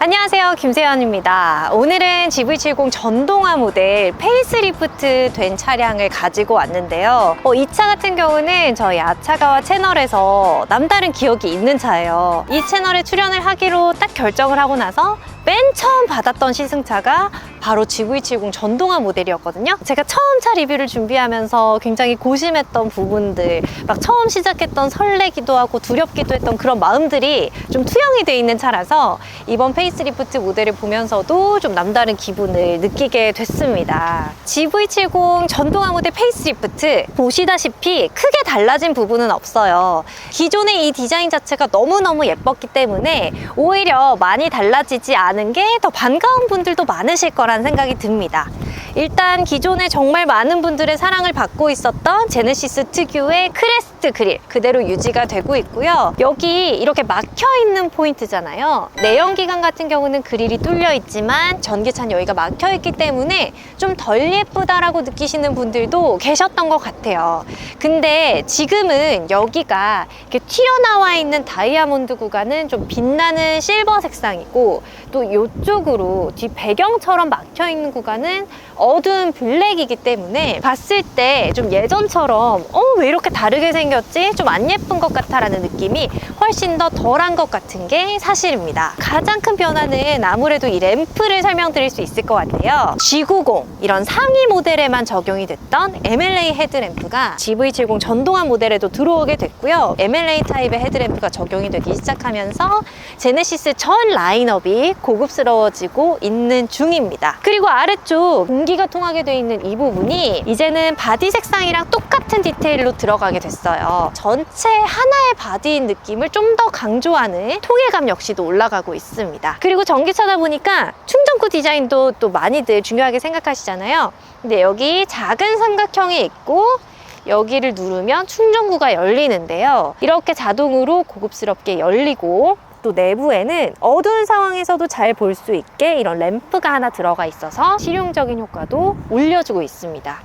안녕하세요, 김세연입니다. 오늘은 GV70 전동화 모델 페이스리프트 된 차량을 가지고 왔는데요. 이 차 같은 경우는 저희 아차가와 채널에서 남다른 기억이 있는 차예요. 이 채널에 출연을 하기로 딱 결정을 하고 나서 맨 처음 받았던 시승차가 바로 GV70 전동화 모델이었거든요. 제가 처음 차 리뷰를 준비하면서 굉장히 고심했던 부분들, 막 처음 시작했던 설레기도 하고 두렵기도 했던 그런 마음들이 좀 투영이 돼 있는 차라서 이번 페이스리프트 모델을 보면서도 좀 남다른 기분을 느끼게 됐습니다. GV70 전동화 모델 페이스리프트 보시다시피 크게 달라진 부분은 없어요. 기존의 이 디자인 자체가 너무너무 예뻤기 때문에 오히려 많이 달라지지 않은 게 더 반가운 분들도 많으실 거란 생각이 듭니다. 일단 기존에 정말 많은 분들의 사랑을 받고 있었던 제네시스 특유의 크레스트 그릴 그대로 유지가 되고 있고요. 여기 이렇게 막혀있는 포인트잖아요. 내연기관 같은 경우는 그릴이 뚫려 있지만 전기차는 여기가 막혀있기 때문에 좀 덜 예쁘다라고 느끼시는 분들도 계셨던 것 같아요. 근데 지금은 여기가 이렇게 튀어나와 있는 다이아몬드 구간은 좀 빛나는 실버 색상이고, 또 이쪽으로 뒤 배경처럼 막혀있는 구간은 어두운 블랙이기 때문에 봤을 때 좀 예전처럼 왜 이렇게 다르게 생겼지? 좀 안 예쁜 것 같아 라는 느낌이 훨씬 더 덜한 것 같은 게 사실입니다. 가장 큰 변화는 아무래도 이 램프를 설명드릴 수 있을 것 같아요. G90 이런 상위 모델에만 적용이 됐던 MLA 헤드램프가 GV70 전동화 모델에도 들어오게 됐고요. MLA 타입의 헤드램프가 적용이 되기 시작하면서 제네시스 전 라인업이 고급스러워지고 있는 중입니다. 그리고 아래쪽 공기가 통하게 되어 있는 이 부분이 이제는 바디 색상이랑 똑같은 디테일로 들어가게 됐어요. 전체 하나의 바디인 느낌을 좀 더 강조하는 통일감 역시도 올라가고 있습니다. 그리고 전기차다 보니까 충전구 디자인도 또 많이들 중요하게 생각하시잖아요. 근데 여기 작은 삼각형이 있고 여기를 누르면 충전구가 열리는데요. 이렇게 자동으로 고급스럽게 열리고, 또 내부에는 어두운 상황에서도 잘 볼 수 있게 이런 램프가 하나 들어가 있어서 실용적인 효과도 올려주고 있습니다.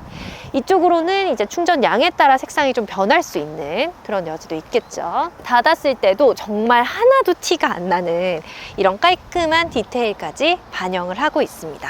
이쪽으로는 이제 충전 양에 따라 색상이 좀 변할 수 있는 그런 여지도 있겠죠. 닫았을 때도 정말 하나도 티가 안 나는 이런 깔끔한 디테일까지 반영을 하고 있습니다.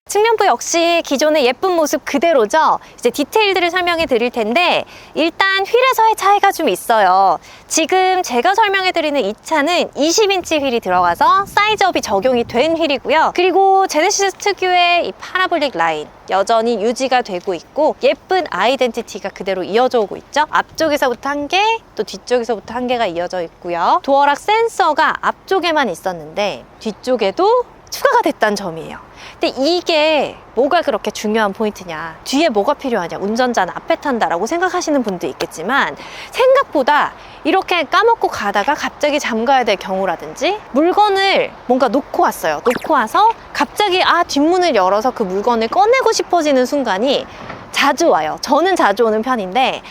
측면부 역시 기존의 예쁜 모습 그대로죠. 이제 디테일들을 설명해 드릴 텐데, 일단 휠에서의 차이가 좀 있어요. 지금 제가 설명해 드리는 이 차는 20인치 휠이 들어가서 사이즈업이 적용이 된 휠이고요. 그리고 제네시스 특유의 이 파라볼릭 라인 여전히 유지가 되고 있고, 예쁜 아이덴티티가 그대로 이어져 오고 있죠. 앞쪽에서부터 한 개, 또 뒤쪽에서부터 한 개가 이어져 있고요. 도어락 센서가 앞쪽에만 있었는데 뒤쪽에도 추가가 됐다는 점이에요. 근데 이게 뭐가 그렇게 중요한 포인트냐, 뒤에 뭐가 필요하냐, 운전자는 앞에 탄다라고 생각하시는 분도 있겠지만, 생각보다 이렇게 까먹고 가다가 갑자기 잠가야 될 경우라든지, 물건을 뭔가 놓고 왔어요. 놓고 와서 갑자기 뒷문을 열어서 그 물건을 꺼내고 싶어지는 순간이 자주 와요. 저는 자주 오는 편인데,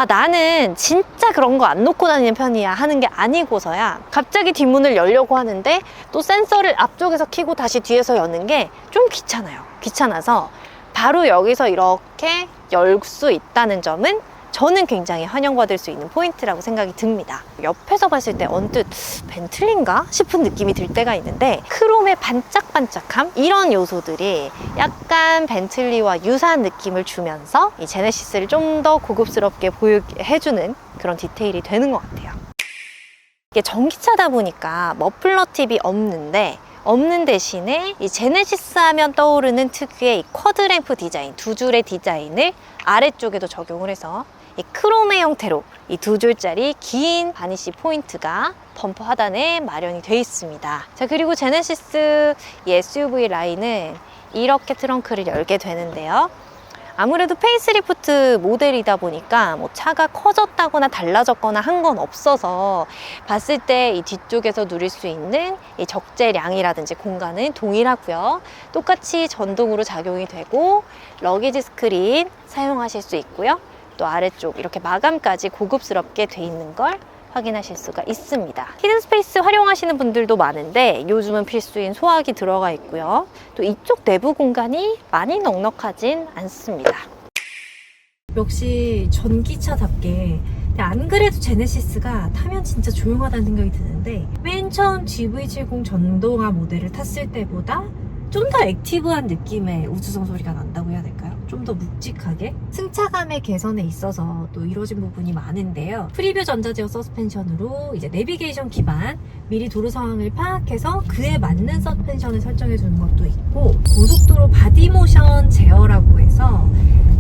나는 진짜 그런 거 안 놓고 다니는 편이야 하는 게 아니고서야 갑자기 뒷문을 열려고 하는데 또 센서를 앞쪽에서 켜고 다시 뒤에서 여는 게 좀 귀찮아요. 귀찮아서 바로 여기서 이렇게 열 수 있다는 점은 저는 굉장히 환영받을 수 있는 포인트라고 생각이 듭니다. 옆에서 봤을 때 언뜻 벤틀리인가 싶은 느낌이 들 때가 있는데, 크롬의 반짝반짝함, 이런 요소들이 약간 벤틀리와 유사한 느낌을 주면서 이 제네시스를 좀 더 고급스럽게 보이게 해주는 그런 디테일이 되는 것 같아요. 이게 전기차다 보니까 머플러 팁이 없는 대신에 이 제네시스 하면 떠오르는 특유의 이 쿼드램프 디자인, 두 줄의 디자인을 아래쪽에도 적용을 해서 이 크롬의 형태로 이 두 줄짜리 긴 바니쉬 포인트가 범퍼 하단에 마련이 되어 있습니다. 자, 그리고 제네시스 이 SUV 라인은 이렇게 트렁크를 열게 되는데요. 아무래도 페이스리프트 모델이다 보니까 뭐 차가 커졌다거나 달라졌거나 한 건 없어서 봤을 때 이 뒤쪽에서 누릴 수 있는 이 적재량이라든지 공간은 동일하고요. 똑같이 전동으로 작용이 되고 러기지 스크린 사용하실 수 있고요. 또 아래쪽 이렇게 마감까지 고급스럽게 돼 있는 걸 확인하실 수가 있습니다. 히든 스페이스 활용하시는 분들도 많은데 요즘은 필수인 소화기 들어가 있고요. 또 이쪽 내부 공간이 많이 넉넉하진 않습니다. 역시 전기차답게 근데 안 그래도 제네시스가 타면 진짜 조용하다는 생각이 드는데 맨 처음 GV70 전동화 모델을 탔을 때보다 좀 더 액티브한 느낌의 우주성 소리가 난다고 해야 될까요? 좀 더 묵직하게 승차감의 개선에 있어서 또 이루어진 부분이 많은데요. 프리뷰 전자제어 서스펜션으로 이제 내비게이션 기반 미리 도로 상황을 파악해서 그에 맞는 서스펜션을 설정해 주는 것도 있고, 고속도로 바디모션 제어라고 해서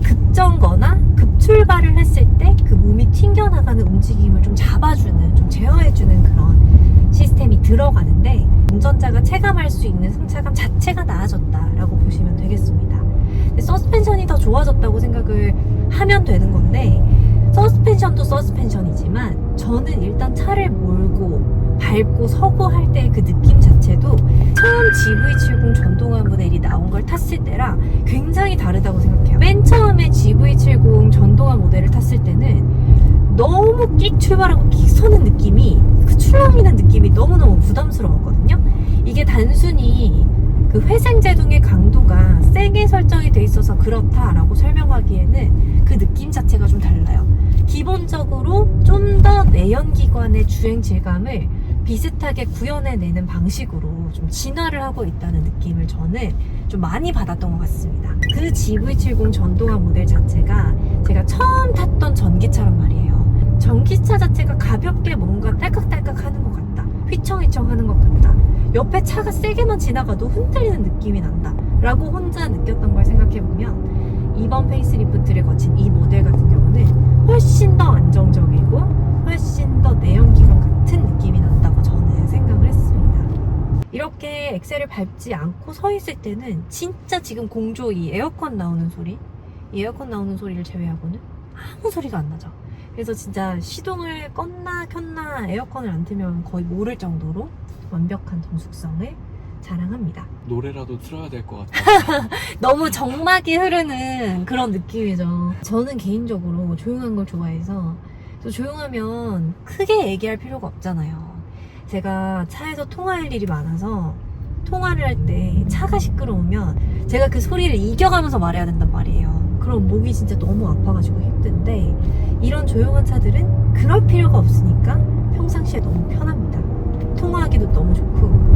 급정거나 급출발을 했을 때 그 몸이 튕겨나가는 움직임을 좀 잡아주는, 좀 제어해주는 그런 시스템이 들어가는데, 운전자가 체감할 수 있는 승차감 자체가 나아졌다라고 보시면 되겠습니다. 근데 서스펜션이 더 좋아졌다고 생각을 하면 되는 건데, 서스펜션도 서스펜션이지만 저는 일단 차를 몰고 밟고 서고 할 때 그 느낌 자체도 처음 GV70 전동화 모델이 나온 걸 탔을 때랑 굉장히 다르다고 생각해요. 맨 처음에 GV70 전동화 모델을 탔을 때는 너무 끽 출발하고 끽 서는 느낌이, 그 출렁이는 느낌이 너무너무 부담스러웠거든요. 이게 단순히 그 회생제동의 강도가 세게 설정이 돼 있어서 그렇다라고 설명하기에는 그 느낌 자체가 좀 달라요. 기본적으로 좀 더 내연기관의 주행 질감을 비슷하게 구현해내는 방식으로 좀 진화를 하고 있다는 느낌을 저는 좀 많이 받았던 것 같습니다. 그 GV70 전동화 모델 자체가 제가 처음 탔던 전기차란 말이에요. 전기차 자체가 가볍게 뭔가 딸깍딸깍 하는 것 같다, 휘청휘청 하는 것 같다, 옆에 차가 세게만 지나가도 흔들리는 느낌이 난다 라고 혼자 느꼈던 걸 생각해보면, 이번 페이스리프트를 거친 이 모델 같은 경우는 훨씬 더 안정적이고 훨씬 더 내연기관 같은 느낌이 난다고 저는 생각을 했습니다. 이렇게 엑셀을 밟지 않고 서 있을 때는 진짜 지금 공조 이 에어컨 나오는 소리, 이 에어컨 나오는 소리를 제외하고는 아무 소리가 안 나죠. 그래서 진짜 시동을 껐나 켰나 에어컨을 안 틀면 거의 모를 정도로 완벽한 정숙성을 자랑합니다. 노래라도 틀어야 될 것 같아요. 너무 정막이 흐르는 그런 느낌이죠. 저는 개인적으로 조용한 걸 좋아해서, 또 조용하면 크게 얘기할 필요가 없잖아요. 제가 차에서 통화할 일이 많아서 통화를 할 때 차가 시끄러우면 제가 그 소리를 이겨가면서 말해야 된단 말이에요. 그럼 목이 진짜 너무 아파가지고 힘든데, 이런 조용한 차들은 그럴 필요가 없으니까 평상시에 너무 편합니다. 통화하기도 너무 좋고,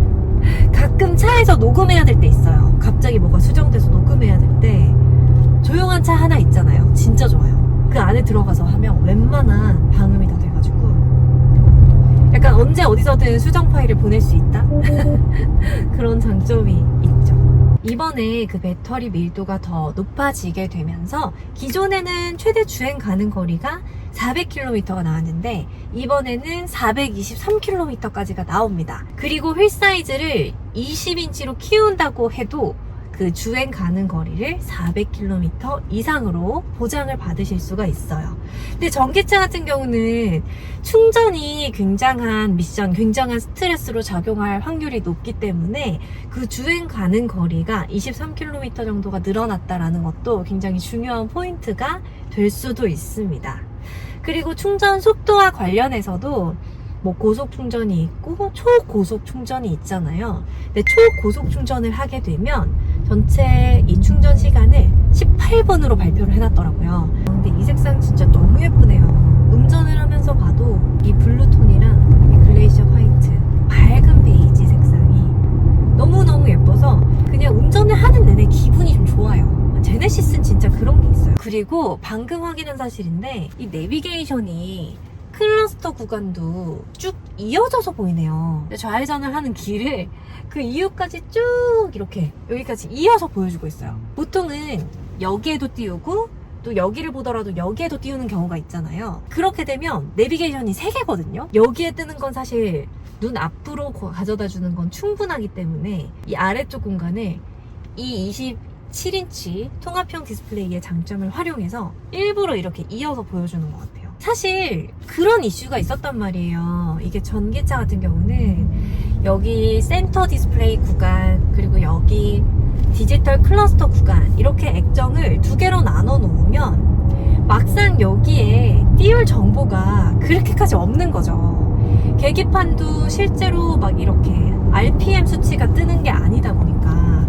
가끔 차에서 녹음해야 될 때 있어요. 갑자기 뭐가 수정돼서 녹음해야 될 때 조용한 차 하나 있잖아요. 진짜 좋아요. 그 안에 들어가서 하면 웬만한 방음이 다 돼가지고 약간 언제 어디서든 수정 파일을 보낼 수 있다? 그런 장점이 있죠. 이번에 그 배터리 밀도가 더 높아지게 되면서 기존에는 최대 주행 가능 거리가 400km가 나왔는데 이번에는 423km까지가 나옵니다. 그리고 휠 사이즈를 20인치로 키운다고 해도 그 주행 가능 거리를 400km 이상으로 보장을 받으실 수가 있어요. 근데 전기차 같은 경우는 충전이 굉장한 미션, 굉장한 스트레스로 작용할 확률이 높기 때문에 그 주행 가능 거리가 23km 정도가 늘어났다라는 것도 굉장히 중요한 포인트가 될 수도 있습니다. 그리고 충전 속도와 관련해서도 뭐 고속 충전이 있고 초고속 충전이 있잖아요. 근데 초고속 충전을 하게 되면 전체 이 충전 시간을 18분으로 발표를 해놨더라고요. 근데 이 색상 진짜 너무 예쁘네요. 운전을 하면서 봐도 이 블루톤이랑 이 글레이셔 화이트, 밝은 베이지 색상이 너무너무 예뻐서 그냥 운전을 하는 내내 기분이 좀 좋아요. 제네시스는 진짜 그런 게 있어요. 그리고 방금 확인한 사실인데 이 내비게이션이 클러스터 구간도 쭉 이어져서 보이네요. 좌회전을 하는 길을 그 이후까지 쭉 이렇게 여기까지 이어서 보여주고 있어요. 보통은 여기에도 띄우고 또 여기를 보더라도 여기에도 띄우는 경우가 있잖아요. 그렇게 되면 내비게이션이 3개거든요. 여기에 뜨는 건 사실 눈 앞으로 가져다 주는 건 충분하기 때문에 이 아래쪽 공간을 이 27인치 통합형 디스플레이의 장점을 활용해서 일부러 이렇게 이어서 보여주는 것 같아요. 사실 그런 이슈가 있었단 말이에요. 이게 전기차 같은 경우는 여기 센터 디스플레이 구간 그리고 여기 디지털 클러스터 구간 이렇게 액정을 2개로 나눠 놓으면 막상 여기에 띄울 정보가 그렇게까지 없는 거죠. 계기판도 실제로 막 이렇게 RPM 수치가 뜨는 게 아니다 보니까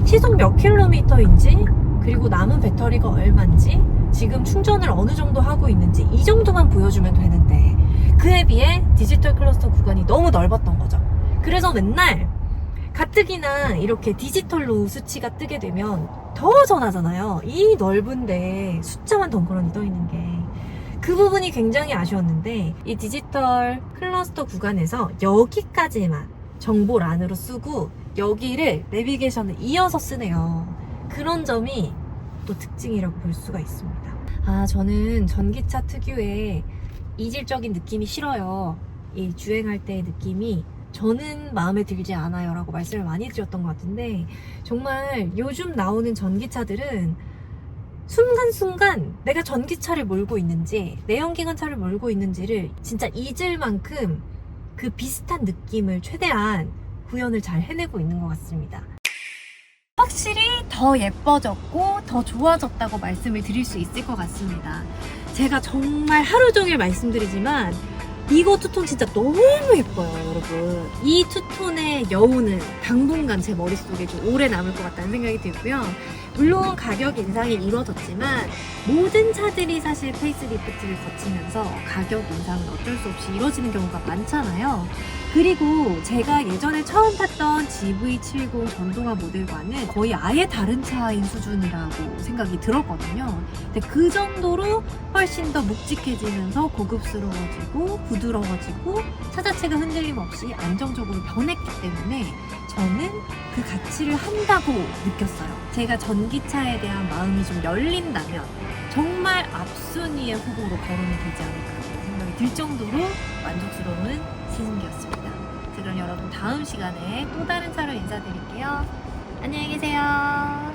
시속 몇 킬로미터인지 그리고 남은 배터리가 얼마인지 지금 충전을 어느 정도 하고 있는지 이 정도만 보여주면 되는데 그에 비해 디지털 클러스터 구간이 너무 넓었던 거죠. 그래서 맨날 가뜩이나 이렇게 디지털로 수치가 뜨게 되면 더 전하잖아요. 이 넓은데 숫자만 덩그러니 떠 있는 게. 그 부분이 굉장히 아쉬웠는데 이 디지털 클러스터 구간에서 여기까지만 정보란으로 쓰고 여기를 내비게이션을 이어서 쓰네요. 그런 점이 또 특징이라고 볼 수가 있습니다. 아, 저는 전기차 특유의 이질적인 느낌이 싫어요. 이 주행할 때의 느낌이 저는 마음에 들지 않아요 라고 말씀을 많이 드렸던 것 같은데 정말 요즘 나오는 전기차들은 순간순간 내가 전기차를 몰고 있는지 내연기관차를 몰고 있는지를 진짜 잊을 만큼 그 비슷한 느낌을 최대한 구현을 잘 해내고 있는 것 같습니다. 확실히 더 예뻐졌고 더 좋아졌다고 말씀을 드릴 수 있을 것 같습니다. 제가 정말 하루 종일 말씀드리지만 이거 투톤 진짜 너무 예뻐요, 여러분. 이 투톤의 여운은 당분간 제 머릿속에 좀 오래 남을 것 같다는 생각이 들고요. 물론 가격 인상이 이루어졌지만 모든 차들이 사실 페이스리프트를 거치면서 가격 인상은 어쩔 수 없이 이루어지는 경우가 많잖아요. 그리고 제가 예전에 처음 탔던 GV70 전동화 모델과는 거의 아예 다른 차인 수준이라고 생각이 들었거든요. 근데 그 정도로 훨씬 더 묵직해지면서 고급스러워지고 부드러워지고 차 자체가 흔들림 없이 안정적으로 변했기 때문에 저는 그 가치를 한다고 느꼈어요. 제가 전기차에 대한 마음이 좀 열린다면 정말 앞순위의 후보로 거론이 되지 않을까 생각이 들 정도로 만족스러운 시승기였습니다. 그럼 여러분 다음 시간에 또 다른 차로 인사드릴게요. 안녕히 계세요.